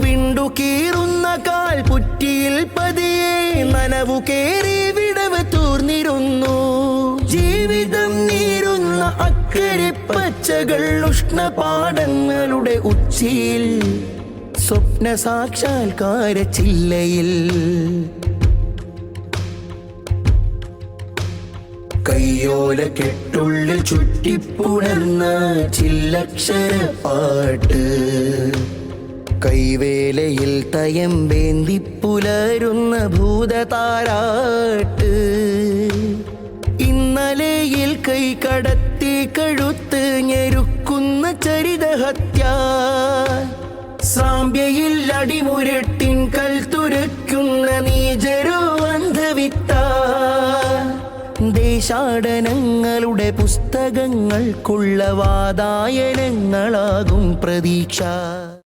വിണ്ടു കീറുന്ന കാൽ പുറ്റിയിൽ പതിയെ നനവു കേറി വിടവ് തൂർന്നിരുന്നു. ജീവിതം നീരുന്ന അക്കരെ പച്ചകൾ ഉഷ്ണപാടങ്ങളുടെ ഉച്ചിയിൽ സ്വപ്ന സാക്ഷാത്കാര ചില്ലയിൽ കയ്യോല കെട്ടുള്ളിൽ ചുറ്റിപ്പുണർന്ന ചില്ലക്ഷര പാട്ട് കൈവേലയിൽ തയമ്പേന്തി പുലരുന്ന ഭൂതതാരാട്ട് ഇന്നലെയിൽ കൈ കടത്തി കഴുത്ത് ഞെരുക്കുന്ന ചരിതഹത്യ സാമ്യയിൽ അടിമുരട്ടിൻ കൽ തുരയ്ക്കുന്ന നീചരോ അന്ധവിത്ത ദേശാടനങ്ങളുടെ പുസ്തകങ്ങൾക്കുള്ള വാതായനങ്ങളാകും പ്രതീക്ഷ.